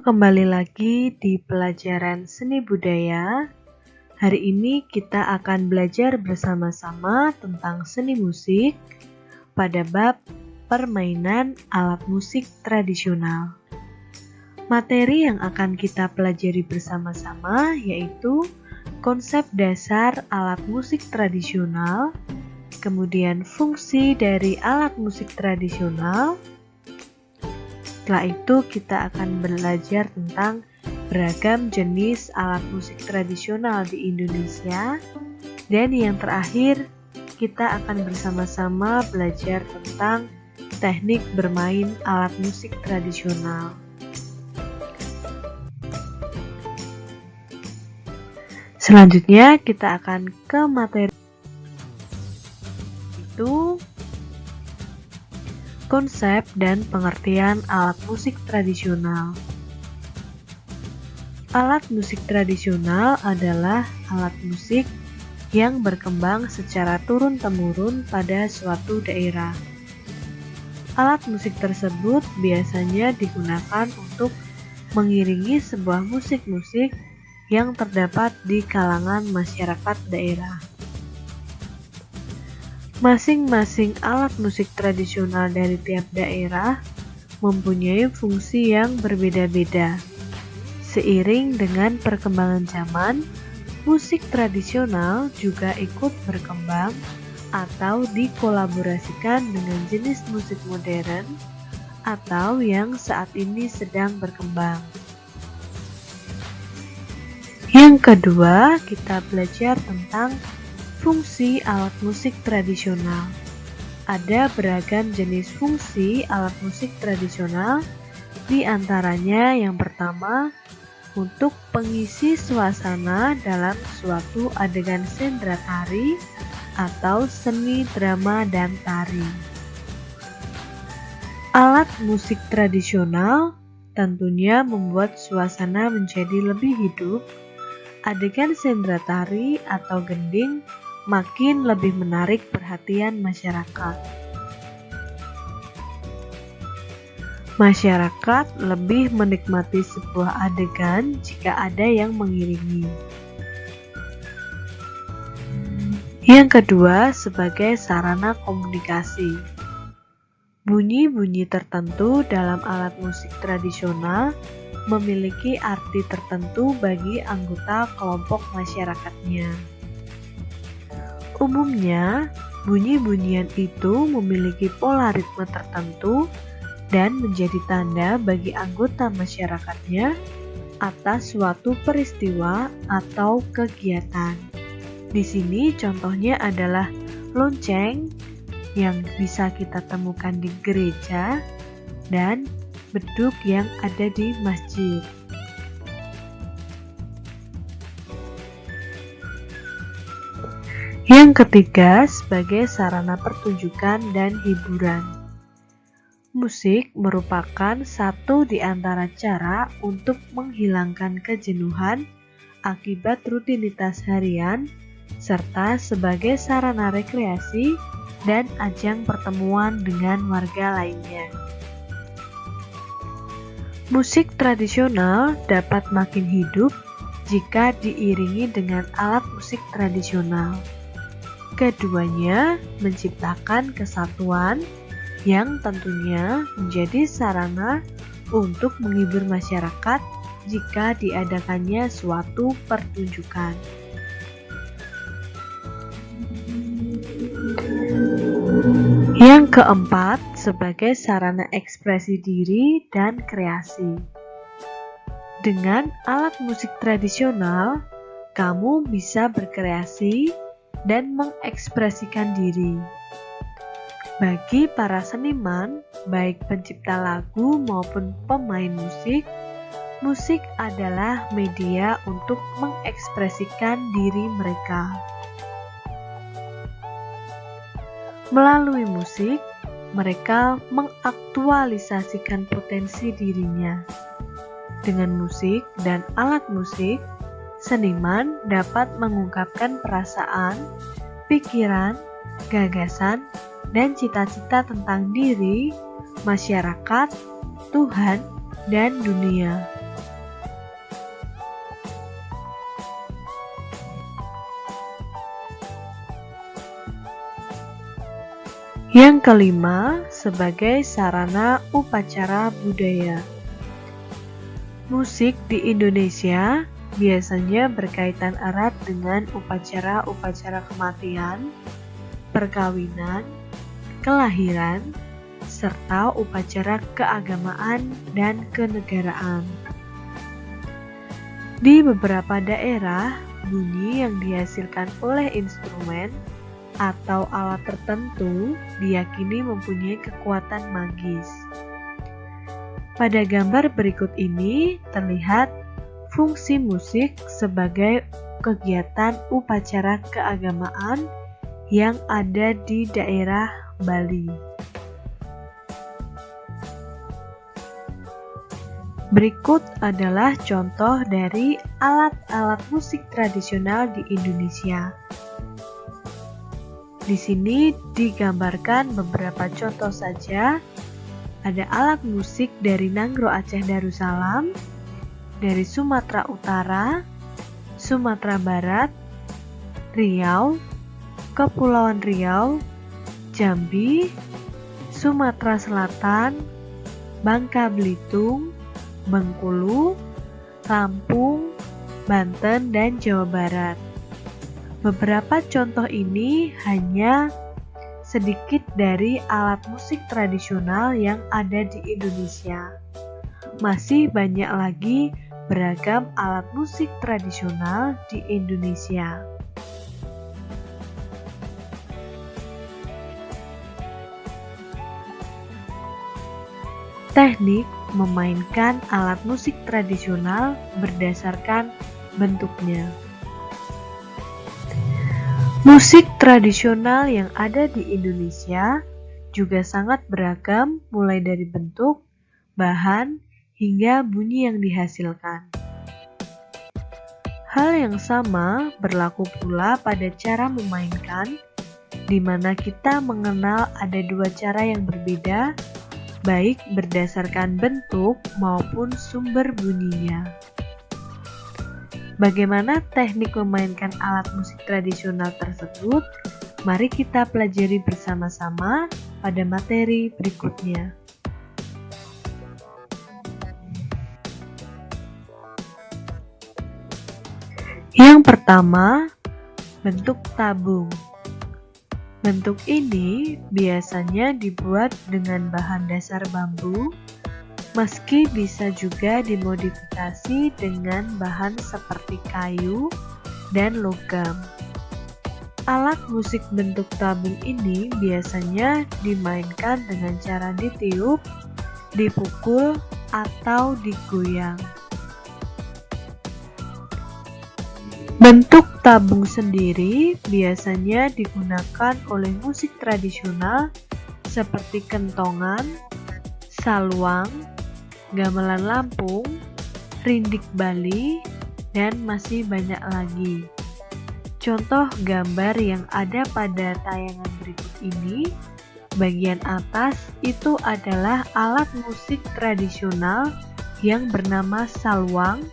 kembali lagi di pelajaran seni budaya. Hari ini kita akan belajar bersama-sama tentang seni musik pada bab permainan alat musik tradisional. Materi yang akan kita pelajari bersama-sama yaitu konsep dasar alat musik tradisional, kemudian fungsi dari alat musik tradisional. Setelah itu kita akan belajar tentang beragam jenis alat musik tradisional di Indonesia. Dan yang terakhir, kita akan bersama-sama belajar tentang teknik bermain alat musik tradisional. Selanjutnya kita akan ke materi itu konsep dan pengertian alat musik tradisional. Alat musik tradisional adalah alat musik yang berkembang secara turun-temurun pada suatu daerah. Alat musik tersebut biasanya digunakan untuk mengiringi sebuah musik-musik yang terdapat di kalangan masyarakat daerah. Masing-masing alat musik tradisional dari tiap daerah mempunyai fungsi yang berbeda-beda. Seiring dengan perkembangan zaman, musik tradisional juga ikut berkembang atau dikolaborasikan dengan jenis musik modern atau yang saat ini sedang berkembang. Yang kedua, kita belajar tentang fungsi alat musik tradisional. Ada beragam jenis fungsi alat musik tradisional, di antaranya yang pertama, untuk pengisi suasana dalam suatu adegan sendra tari atau seni drama dan tari. Alat musik tradisional tentunya membuat suasana menjadi lebih hidup. Adegan sendra tari atau gending makin lebih menarik perhatian masyarakat. Masyarakat lebih menikmati sebuah adegan jika ada yang mengiringi. Yang kedua, sebagai sarana komunikasi. Bunyi-bunyi tertentu dalam alat musik tradisional memiliki arti tertentu bagi anggota kelompok masyarakatnya. Umumnya, bunyi-bunyian itu memiliki pola ritme tertentu dan menjadi tanda bagi anggota masyarakatnya atas suatu peristiwa atau kegiatan. Di sini contohnya adalah lonceng yang bisa kita temukan di gereja dan beduk yang ada di masjid. Yang ketiga, sebagai sarana pertunjukan dan hiburan. Musik merupakan satu di antara cara untuk menghilangkan kejenuhan akibat rutinitas harian, serta sebagai sarana rekreasi dan ajang pertemuan dengan warga lainnya. Musik tradisional dapat makin hidup jika diiringi dengan alat musik tradisional. Keduanya menciptakan kesatuan yang tentunya menjadi sarana untuk menghibur masyarakat jika diadakannya suatu pertunjukan. Yang keempat, sebagai sarana ekspresi diri dan kreasi. Dengan alat musik tradisional, kamu bisa berkreasi dan mengekspresikan diri. Bagi para seniman, baik pencipta lagu maupun pemain musik, musik adalah media untuk mengekspresikan diri mereka. Melalui musik, mereka mengaktualisasikan potensi dirinya. Dengan musik dan alat musik, seniman dapat mengungkapkan perasaan, pikiran, gagasan, dan cita-cita tentang diri, masyarakat, Tuhan, dan dunia. Yang kelima, sebagai sarana upacara budaya. Musik di Indonesia biasanya berkaitan erat dengan upacara-upacara kematian, perkawinan, kelahiran, serta upacara keagamaan dan kenegaraan. Di beberapa daerah, bunyi yang dihasilkan oleh instrumen atau alat tertentu diyakini mempunyai kekuatan magis. Pada gambar berikut ini terlihat fungsi musik sebagai kegiatan upacara keagamaan yang ada di daerah Bali. Berikut adalah contoh dari alat-alat musik tradisional di Indonesia. Di sini digambarkan beberapa contoh saja. Ada alat musik dari Nangro Aceh Darussalam, dari Sumatera Utara, Sumatera Barat, Riau, Kepulauan Riau, Jambi, Sumatera Selatan, Bangka Belitung, Bengkulu, Lampung, Banten, dan Jawa Barat. Beberapa contoh ini hanya sedikit dari alat musik tradisional yang ada di Indonesia. Masih banyak lagi beragam alat musik tradisional di Indonesia. Teknik memainkan alat musik tradisional berdasarkan bentuknya. Musik tradisional yang ada di Indonesia juga sangat beragam, mulai dari bentuk, bahan, hingga bunyi yang dihasilkan. Hal yang sama berlaku pula pada cara memainkan, di mana kita mengenal ada dua cara yang berbeda, baik berdasarkan bentuk maupun sumber bunyinya. Bagaimana teknik memainkan alat musik tradisional tersebut? Mari kita pelajari bersama-sama pada materi berikutnya. Yang pertama, bentuk tabung. Bentuk ini biasanya dibuat dengan bahan dasar bambu, meski bisa juga dimodifikasi dengan bahan seperti kayu dan logam. Alat musik bentuk tabung ini biasanya dimainkan dengan cara ditiup, dipukul, atau digoyang. Bentuk tabung sendiri biasanya digunakan oleh musik tradisional seperti kentongan, saluang, gamelan Lampung, rindik Bali, dan masih banyak lagi. Contoh gambar yang ada pada tayangan berikut ini, bagian atas itu adalah alat musik tradisional yang bernama saluang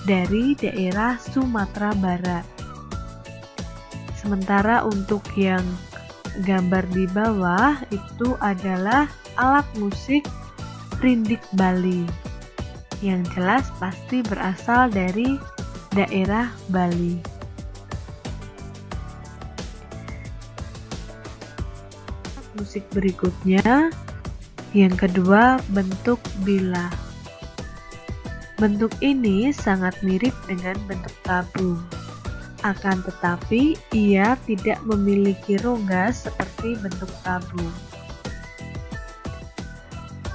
dari daerah Sumatera Barat. Sementara untuk yang gambar di bawah itu adalah alat musik rindik Bali, yang jelas pasti berasal dari daerah Bali. Musik berikutnya, yang kedua, bentuk bilah. Bentuk ini sangat mirip dengan bentuk tabung, akan tetapi ia tidak memiliki rongga seperti bentuk tabung.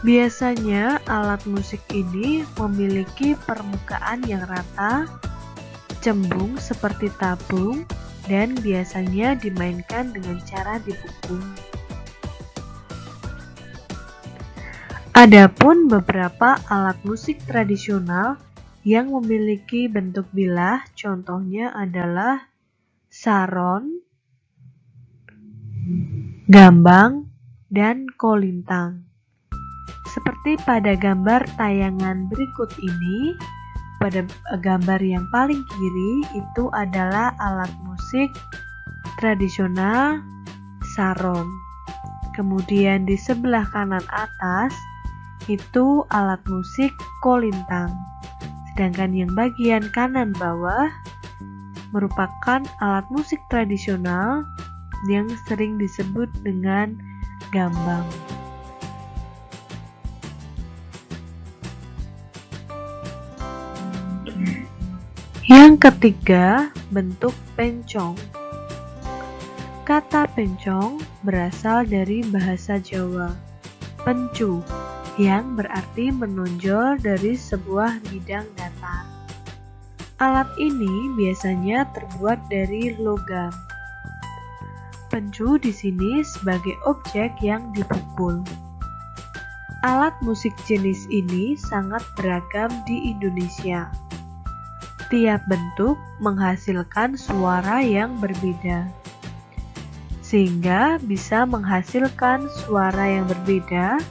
Biasanya alat musik ini memiliki permukaan yang rata, cembung seperti tabung, dan biasanya dimainkan dengan cara dipukul. Adapun beberapa alat musik tradisional yang memiliki bentuk bilah, contohnya adalah saron, gambang, dan kolintang. Seperti pada gambar tayangan berikut ini, pada gambar yang paling kiri itu adalah alat musik tradisional saron. Kemudian di sebelah kanan atas itu alat musik kolintang. Sedangkan yang bagian kanan bawah merupakan alat musik tradisional yang sering disebut dengan gambang. Yang ketiga, bentuk pencong. Kata pencong berasal dari bahasa Jawa, pencu, yang berarti menonjol dari sebuah bidang datar. Alat ini biasanya terbuat dari logam. Pencu di sini sebagai objek yang dipukul. Alat musik jenis ini sangat beragam di Indonesia. Tiap bentuk menghasilkan suara yang berbeda, sehingga bisa menghasilkan suara yang berbeda,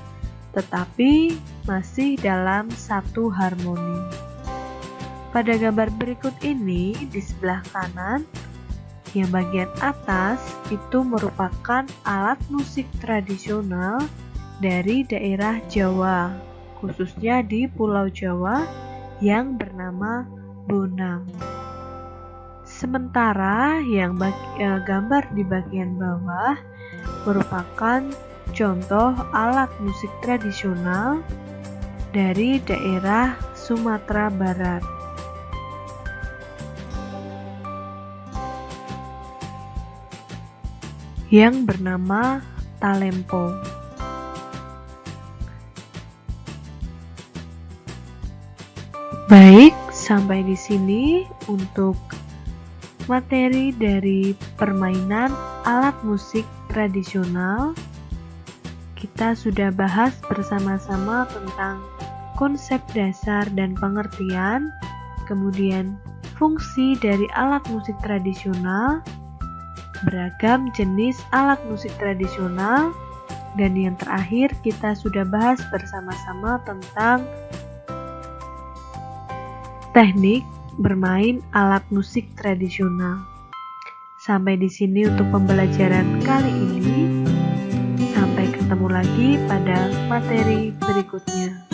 tetapi masih dalam satu harmoni. Pada gambar berikut ini, di sebelah kanan, yang bagian atas itu merupakan alat musik tradisional dari daerah Jawa, khususnya di Pulau Jawa yang bernama bonang. Sementara yang gambar di bagian bawah merupakan contoh alat musik tradisional dari daerah Sumatera Barat. Yang bernama talempo. Baik, sampai di sini untuk materi dari permainan alat musik tradisional. Kita sudah bahas bersama-sama tentang konsep dasar dan pengertian, kemudian fungsi dari alat musik tradisional, beragam jenis alat musik tradisional, dan yang terakhir kita sudah bahas bersama-sama tentang teknik bermain alat musik tradisional. Sampai di sini untuk pembelajaran kali ini. Sampai ketemu lagi pada materi berikutnya.